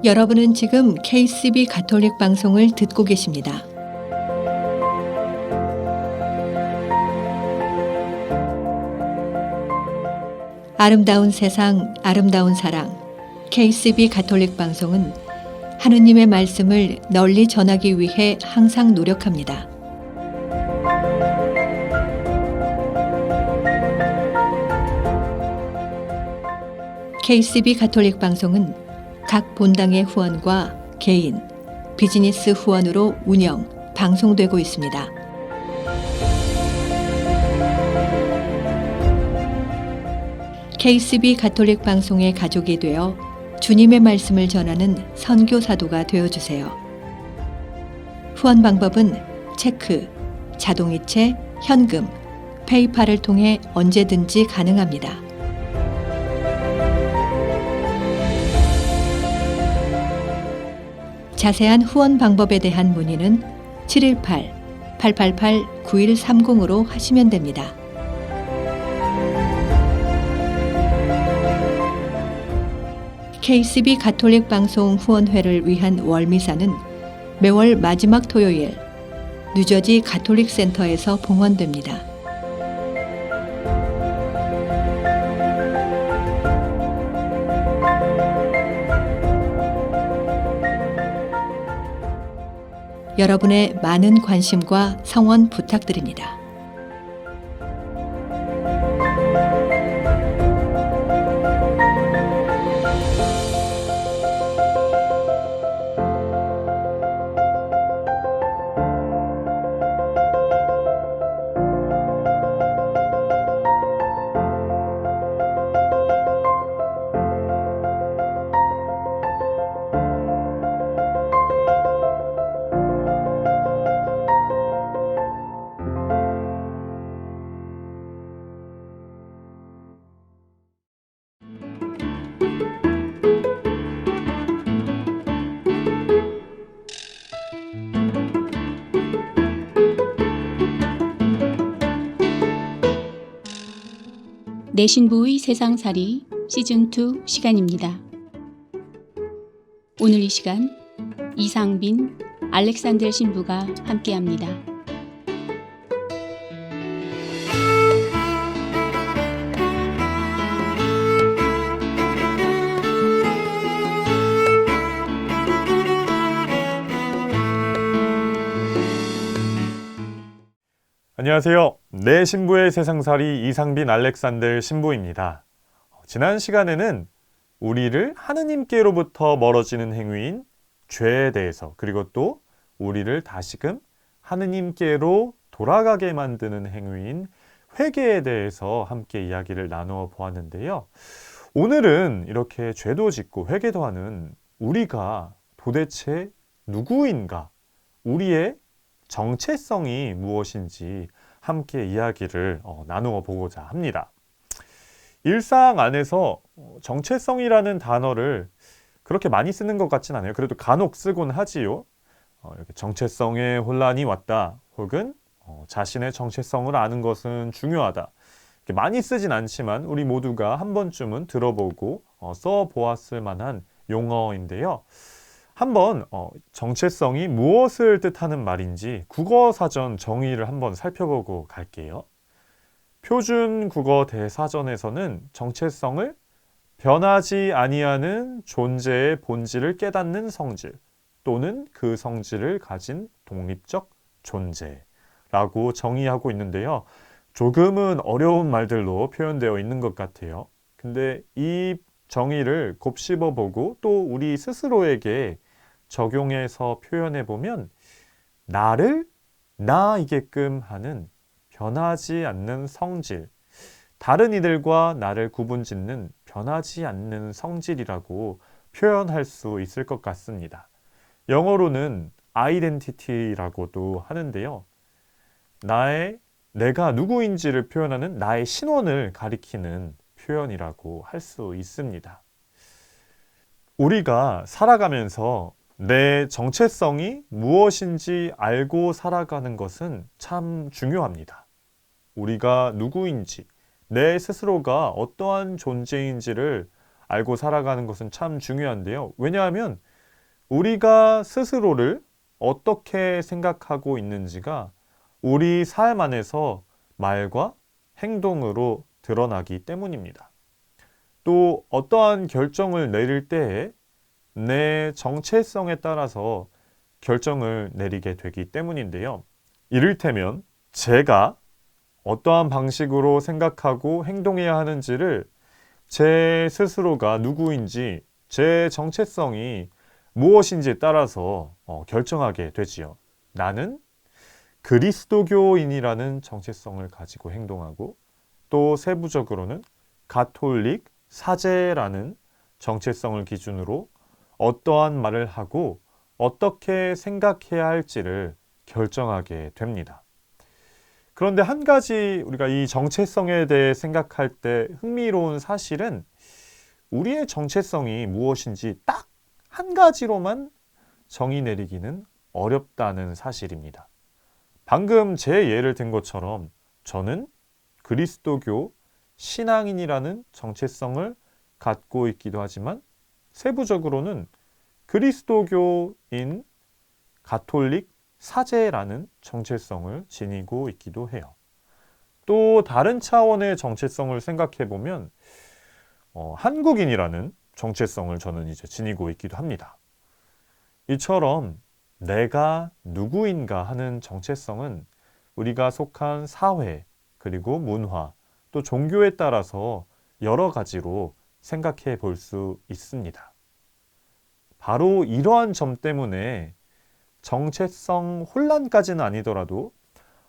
여러분은 지금 KCB 가톨릭 방송을 듣고 계십니다. 아름다운 세상, 아름다운 사랑. KCB 가톨릭 방송은 하느님의 말씀을 널리 전하기 위해 항상 노력합니다. KCB 가톨릭 방송은 각 본당의 후원과 개인, 비즈니스 후원으로 운영, 방송되고 있습니다. KCB 가톨릭 방송의 가족이 되어 주님의 말씀을 전하는 선교사도가 되어주세요. 후원 방법은 체크, 자동이체, 현금, 페이팔을 통해 언제든지 가능합니다. 자세한 후원 방법에 대한 문의는 718-888-9130으로 하시면 됩니다. KCB 가톨릭 방송 후원회를 위한 월미사는 매월 마지막 토요일 뉴저지 가톨릭 센터에서 봉헌됩니다. 여러분의 많은 관심과 성원 부탁드립니다. 내 신부의 세상살이 시즌2 시간입니다. 오늘 이 시간 이상빈, 알렉산더 신부가 함께합니다. 안녕하세요. 내 신부의 세상살이 이상빈 알렉산더 신부입니다. 지난 시간에는 우리를 하느님께로부터 멀어지는 행위인 죄에 대해서, 그리고 또 우리를 다시금 하느님께로 돌아가게 만드는 행위인 회개에 대해서 함께 이야기를 나누어 보았는데요. 오늘은 이렇게 죄도 짓고 회개도 하는 우리가 도대체 누구인가, 우리의 정체성이 무엇인지 함께 이야기를 나누어 보고자 합니다. 일상 안에서 정체성이라는 단어를 그렇게 많이 쓰는 것 같진 않아요. 그래도 간혹 쓰곤 하지요. 이렇게 정체성에 혼란이 왔다, 혹은 자신의 정체성을 아는 것은 중요하다. 이렇게 많이 쓰진 않지만 우리 모두가 한 번쯤은 들어보고 써보았을 만한 용어인데요. 한번 정체성이 무엇을 뜻하는 말인지 국어사전 정의를 한번 살펴보고 갈게요. 표준 국어 대사전에서는 정체성을 변하지 아니하는 존재의 본질을 깨닫는 성질, 또는 그 성질을 가진 독립적 존재라고 정의하고 있는데요. 조금은 어려운 말들로 표현되어 있는 것 같아요. 근데 이 정의를 곱씹어 보고 또 우리 스스로에게 적용해서 표현해 보면 나를 나이게끔 하는 변하지 않는 성질, 다른 이들과 나를 구분짓는 변하지 않는 성질이라고 표현할 수 있을 것 같습니다. 영어로는 identity라고도 하는데요. 내가 누구인지를 표현하는 나의 신원을 가리키는 표현이라고 할 수 있습니다. 우리가 살아가면서 내 정체성이 무엇인지 알고 살아가는 것은 참 중요합니다. 우리가 누구인지, 내 스스로가 어떠한 존재인지를 알고 살아가는 것은 참 중요한데요. 왜냐하면 우리가 스스로를 어떻게 생각하고 있는지가 우리 삶 안에서 말과 행동으로 드러나기 때문입니다. 또 어떠한 결정을 내릴 때에 내 정체성에 따라서 결정을 내리게 되기 때문인데요. 이를테면 제가 어떠한 방식으로 생각하고 행동해야 하는지를 제 스스로가 누구인지, 제 정체성이 무엇인지에 따라서 결정하게 되지요. 나는 그리스도교인이라는 정체성을 가지고 행동하고, 또 세부적으로는 가톨릭 사제라는 정체성을 기준으로 어떠한 말을 하고 어떻게 생각해야 할지를 결정하게 됩니다. 그런데 한 가지 우리가 이 정체성에 대해 생각할 때 흥미로운 사실은 우리의 정체성이 무엇인지 딱 한 가지로만 정의 내리기는 어렵다는 사실입니다. 방금 제 예를 든 것처럼 저는 그리스도교 신앙인이라는 정체성을 갖고 있기도 하지만 세부적으로는 그리스도교인 가톨릭 사제라는 정체성을 지니고 있기도 해요. 또 다른 차원의 정체성을 생각해 보면 한국인이라는 정체성을 저는 이제 지니고 있기도 합니다. 이처럼 내가 누구인가 하는 정체성은 우리가 속한 사회, 그리고 문화, 또 종교에 따라서 여러 가지로 생각해 볼 수 있습니다. 바로 이러한 점 때문에 정체성 혼란까지는 아니더라도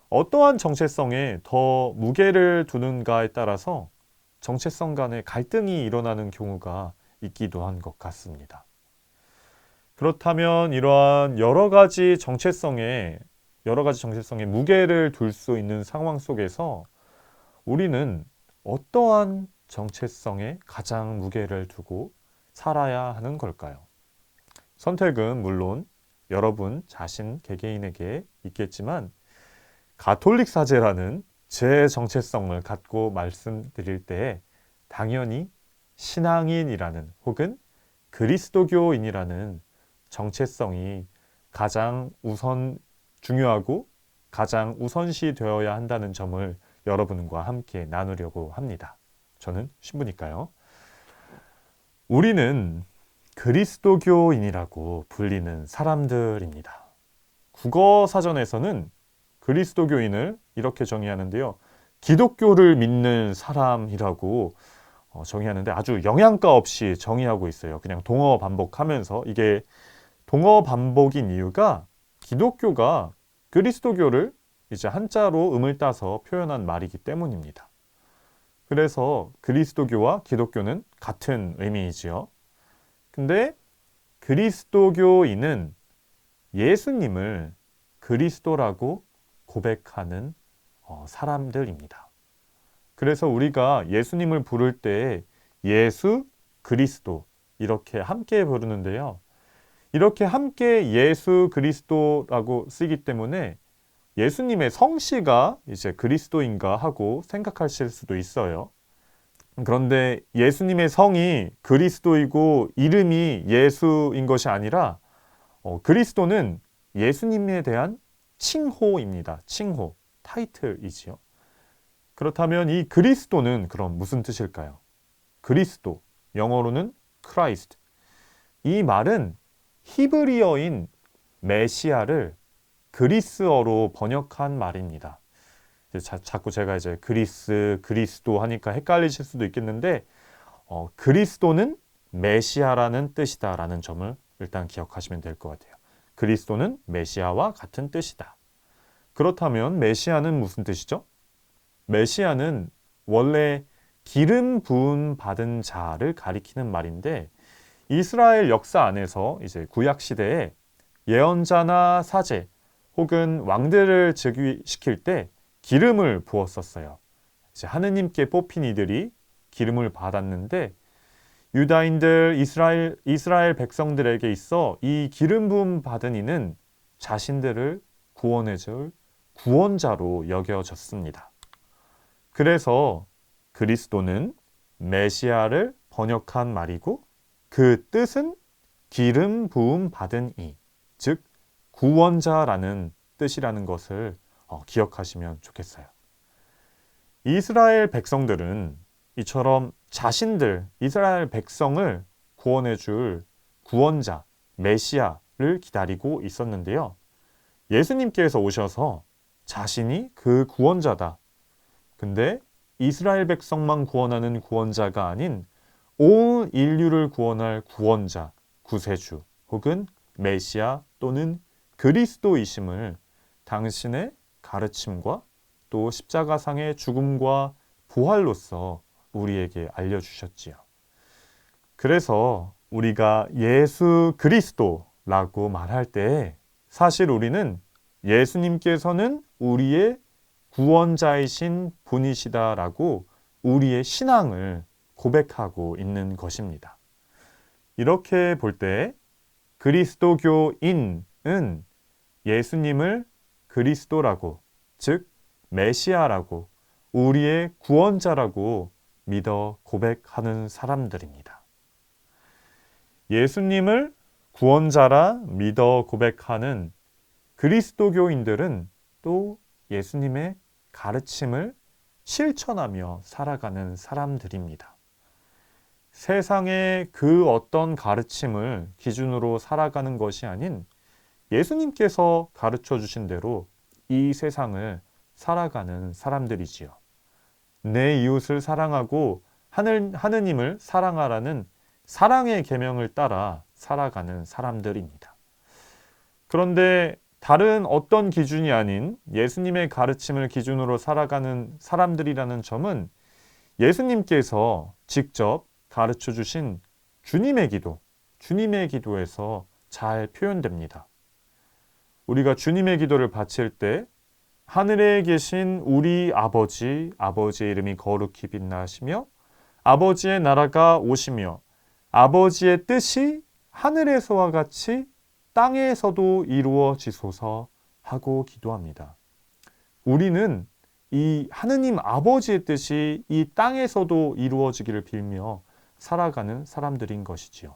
어떠한 정체성에 더 무게를 두는가에 따라서 정체성 간의 갈등이 일어나는 경우가 있기도 한 것 같습니다. 그렇다면 이러한 여러 가지 정체성에 무게를 둘 수 있는 상황 속에서 우리는 어떠한 정체성에 가장 무게를 두고 살아야 하는 걸까요? 선택은 물론 여러분 자신 개개인에게 있겠지만 가톨릭 사제라는 제 정체성을 갖고 말씀드릴 때 당연히 신앙인이라는 혹은 그리스도교인이라는 정체성이 가장 중요하고 가장 우선시 되어야 한다는 점을 여러분과 함께 나누려고 합니다. 저는 신부니까요. 우리는 그리스도교인이라고 불리는 사람들입니다. 국어사전에서는 그리스도교인을 이렇게 정의하는데요. 기독교를 믿는 사람이라고 정의하는데 아주 영양가 없이 정의하고 있어요. 그냥 동어 반복하면서. 이게 동어 반복인 이유가 기독교가 그리스도교를 이제 한자로 음을 따서 표현한 말이기 때문입니다. 그래서 그리스도교와 기독교는 같은 의미이지요. 근데 그리스도교인은 예수님을 그리스도라고 고백하는 사람들입니다. 그래서 우리가 예수님을 부를 때 예수, 그리스도 이렇게 함께 부르는데요. 이렇게 함께 예수 그리스도라고 쓰기 때문에 예수님의 성씨가 이제 그리스도인가 하고 생각하실 수도 있어요. 그런데 예수님의 성이 그리스도이고 이름이 예수인 것이 아니라 그리스도는 예수님에 대한 칭호입니다. 칭호, 타이틀이지요. 그렇다면 이 그리스도는 그럼 무슨 뜻일까요? 그리스도, 영어로는 Christ. 이 말은 히브리어인 메시아를 그리스어로 번역한 말입니다. 자꾸 제가 이제 그리스도 하니까 헷갈리실 수도 있겠는데 그리스도는 메시아라는 뜻이다라는 점을 일단 기억하시면 될 것 같아요. 그리스도는 메시아와 같은 뜻이다. 그렇다면 메시아는 무슨 뜻이죠? 메시아는 원래 기름 부음 받은 자를 가리키는 말인데 이스라엘 역사 안에서 이제 구약 시대에 예언자나 사제 혹은 왕들을 즉위시킬 때 기름을 부었었어요. 이제 하느님께 뽑힌 이들이 기름을 받았는데 유다인들 이스라엘 백성들에게 있어 이 기름 부음 받은 이는 자신들을 구원해줄 구원자로 여겨졌습니다. 그래서 그리스도는 메시아를 번역한 말이고 그 뜻은 기름 부음 받은 이, 즉 구원자라는 뜻이라는 것을 기억하시면 좋겠어요. 이스라엘 백성들은 이처럼 자신들, 이스라엘 백성을 구원해 줄 구원자, 메시아를 기다리고 있었는데요. 예수님께서 오셔서 자신이 그 구원자다. 근데 이스라엘 백성만 구원하는 구원자가 아닌 온 인류를 구원할 구원자, 구세주 혹은 메시아 또는 그리스도이심을 당신의 가르침과 또 십자가상의 죽음과 부활로서 우리에게 알려주셨지요. 그래서 우리가 예수 그리스도라고 말할 때 사실 우리는 예수님께서는 우리의 구원자이신 분이시다라고 우리의 신앙을 고백하고 있는 것입니다. 이렇게 볼 때 그리스도교인은 예수님을 그리스도라고, 즉 메시아라고, 우리의 구원자라고 믿어 고백하는 사람들입니다. 예수님을 구원자라 믿어 고백하는 그리스도교인들은 또 예수님의 가르침을 실천하며 살아가는 사람들입니다. 세상의 그 어떤 가르침을 기준으로 살아가는 것이 아닌 예수님께서 가르쳐 주신 대로 이 세상을 살아가는 사람들이지요. 내 이웃을 사랑하고 하느님을 사랑하라는 사랑의 계명을 따라 살아가는 사람들입니다. 그런데 다른 어떤 기준이 아닌 예수님의 가르침을 기준으로 살아가는 사람들이라는 점은 예수님께서 직접 가르쳐 주신 주님의 기도, 주님의 기도에서 잘 표현됩니다. 우리가 주님의 기도를 바칠 때 하늘에 계신 우리 아버지, 아버지의 이름이 거룩히 빛나시며 아버지의 나라가 오시며 아버지의 뜻이 하늘에서와 같이 땅에서도 이루어지소서 하고 기도합니다. 우리는 이 하느님 아버지의 뜻이 이 땅에서도 이루어지기를 빌며 살아가는 사람들인 것이지요.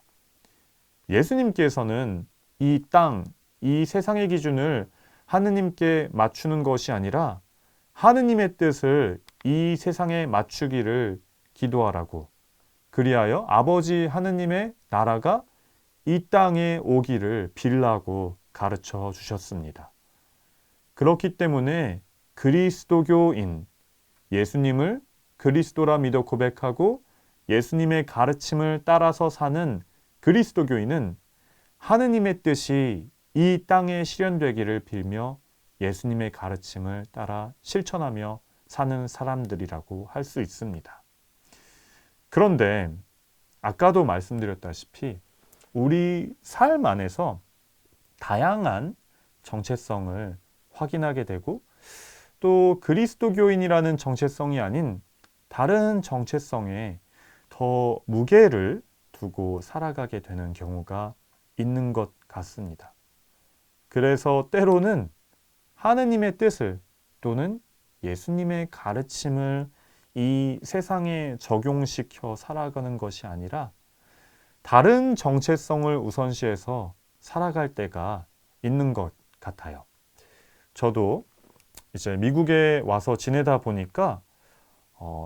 예수님께서는 이 땅, 이 세상의 기준을 하느님께 맞추는 것이 아니라 하느님의 뜻을 이 세상에 맞추기를 기도하라고, 그리하여 아버지 하느님의 나라가 이 땅에 오기를 빌라고 가르쳐 주셨습니다. 그렇기 때문에 그리스도교인, 예수님을 그리스도라 믿어 고백하고 예수님의 가르침을 따라서 사는 그리스도교인은 하느님의 뜻이 이 땅에 실현되기를 빌며 예수님의 가르침을 따라 실천하며 사는 사람들이라고 할 수 있습니다. 그런데 아까도 말씀드렸다시피 우리 삶 안에서 다양한 정체성을 확인하게 되고 또 그리스도교인이라는 정체성이 아닌 다른 정체성에 더 무게를 두고 살아가게 되는 경우가 있는 것 같습니다. 그래서 때로는 하느님의 뜻을 또는 예수님의 가르침을 이 세상에 적용시켜 살아가는 것이 아니라 다른 정체성을 우선시해서 살아갈 때가 있는 것 같아요. 저도 이제 미국에 와서 지내다 보니까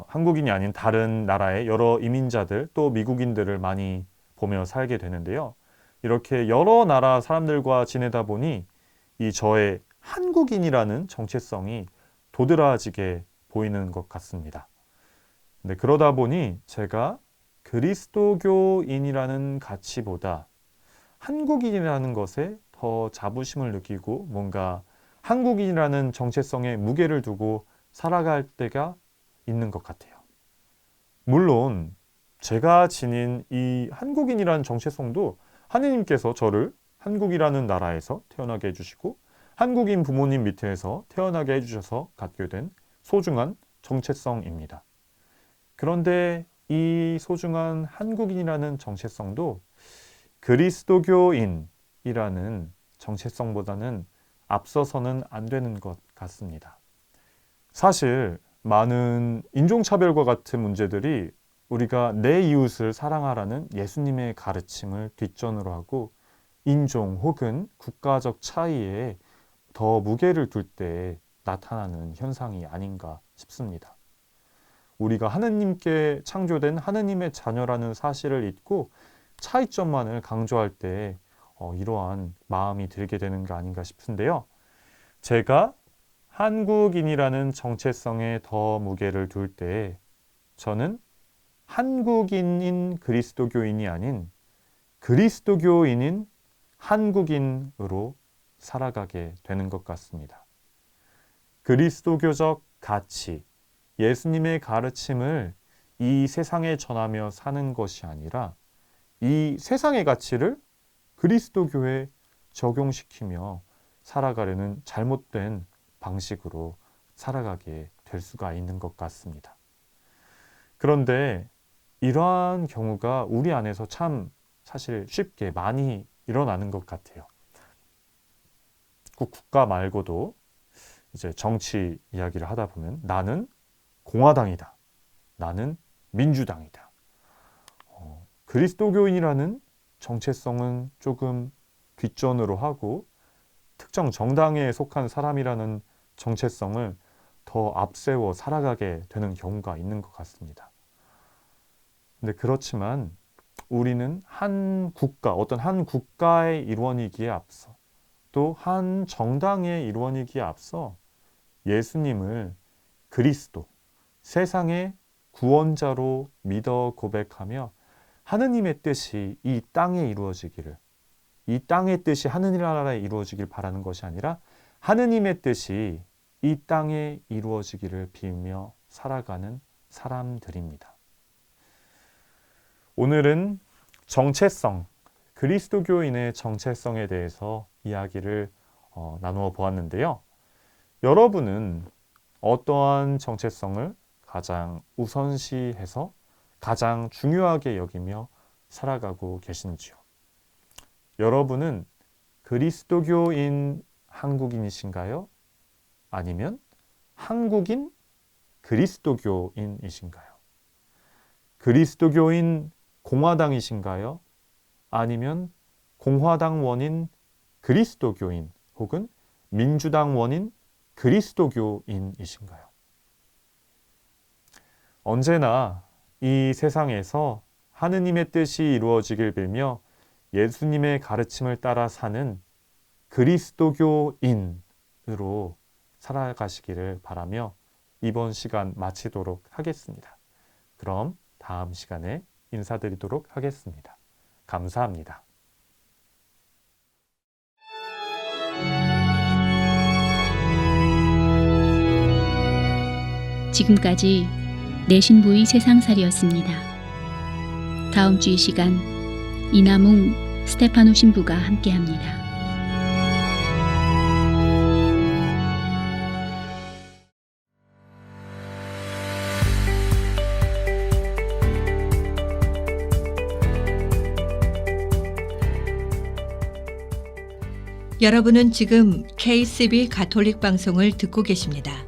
한국인이 아닌 다른 나라의 여러 이민자들 또 미국인들을 많이 보며 살게 되는데요. 이렇게 여러 나라 사람들과 지내다 보니 이 저의 한국인이라는 정체성이 도드라지게 보이는 것 같습니다. 근데 그러다 보니 제가 그리스도교인이라는 가치보다 한국인이라는 것에 더 자부심을 느끼고 뭔가 한국인이라는 정체성에 무게를 두고 살아갈 때가 있는 것 같아요. 물론 제가 지닌 이 한국인이라는 정체성도 하느님께서 저를 한국이라는 나라에서 태어나게 해주시고 한국인 부모님 밑에서 태어나게 해주셔서 갖게 된 소중한 정체성입니다. 그런데 이 소중한 한국인이라는 정체성도 그리스도교인이라는 정체성보다는 앞서서는 안 되는 것 같습니다. 사실 많은 인종차별과 같은 문제들이 우리가 내 이웃을 사랑하라는 예수님의 가르침을 뒷전으로 하고 인종 혹은 국가적 차이에 더 무게를 둘 때 나타나는 현상이 아닌가 싶습니다. 우리가 하느님께 창조된 하느님의 자녀라는 사실을 잊고 차이점만을 강조할 때 이러한 마음이 들게 되는 게 아닌가 싶은데요. 제가 한국인이라는 정체성에 더 무게를 둘 때 저는 한국인인 그리스도교인이 아닌 그리스도교인인 한국인으로 살아가게 되는 것 같습니다. 그리스도교적 가치, 예수님의 가르침을 이 세상에 전하며 사는 것이 아니라 이 세상의 가치를 그리스도교에 적용시키며 살아가려는 잘못된 방식으로 살아가게 될 수가 있는 것 같습니다. 그런데 이러한 경우가 우리 안에서 참 사실 쉽게 많이 일어나는 것 같아요. 국가 말고도 이제 정치 이야기를 하다 보면 나는 공화당이다. 나는 민주당이다. 그리스도교인이라는 정체성은 조금 뒷전으로 하고 특정 정당에 속한 사람이라는 정체성을 더 앞세워 살아가게 되는 경우가 있는 것 같습니다. 근데 그렇지만 우리는 한 국가, 어떤 한 국가의 일원이기에 앞서 또 한 정당의 일원이기에 앞서 예수님을 그리스도, 세상의 구원자로 믿어 고백하며 하느님의 뜻이 이 땅에 이루어지기를, 이 땅의 뜻이 하느님나라에 이루어지길 바라는 것이 아니라 하느님의 뜻이 이 땅에 이루어지기를 빌며 살아가는 사람들입니다. 오늘은 정체성, 그리스도교인의 정체성에 대해서 이야기를 나누어 보았는데요. 여러분은 어떠한 정체성을 가장 우선시해서 가장 중요하게 여기며 살아가고 계신지요? 여러분은 그리스도교인 한국인이신가요? 아니면 한국인 그리스도교인이신가요? 그리스도교인 공화당이신가요? 아니면 공화당원인 그리스도교인 혹은 민주당원인 그리스도교인이신가요? 언제나 이 세상에서 하느님의 뜻이 이루어지길 빌며 예수님의 가르침을 따라 사는 그리스도교인으로 살아가시기를 바라며 이번 시간 마치도록 하겠습니다. 그럼 다음 시간에 인사드리도록 하겠습니다. 감사합니다. 지금까지 내신부의 세상살이었습니다. 다음 주 이 시간 이남웅 스테파노 신부가 함께합니다. 여러분은 지금 KCB 가톨릭 방송을 듣고 계십니다.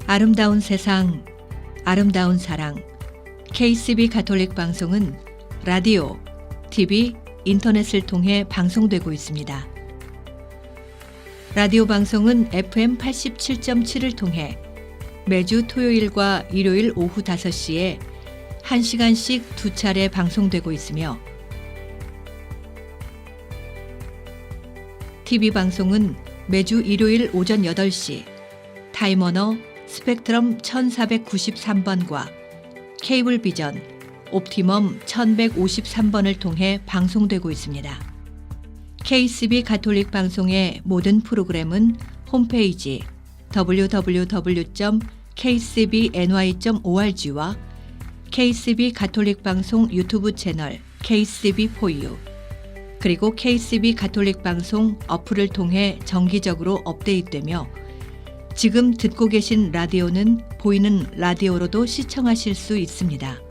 아름다운 세상, 아름다운 사랑. KCB 가톨릭 방송은 라디오, TV, 인터넷을 통해 방송되고 있습니다. 라디오 방송은 FM 87.7을 통해 매주 토요일과 일요일 오후 5시에 1시간씩 2차례 방송되고 있으며 TV 방송은 매주 일요일 오전 8시 타임워너 스펙트럼 1493번과 케이블 비전 옵티멈 1153번을 통해 방송되고 있습니다. KCB 가톨릭 방송의 모든 프로그램은 홈페이지 www.kcbny.org와 KCB 가톨릭 방송 유튜브 채널 KCB4U 그리고 KCB 가톨릭 방송 어플을 통해 정기적으로 업데이트되며 지금 듣고 계신 라디오는 보이는 라디오로도 시청하실 수 있습니다.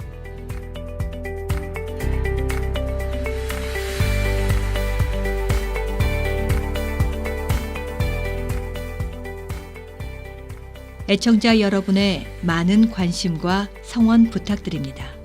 애청자 여러분의 많은 관심과 성원 부탁드립니다.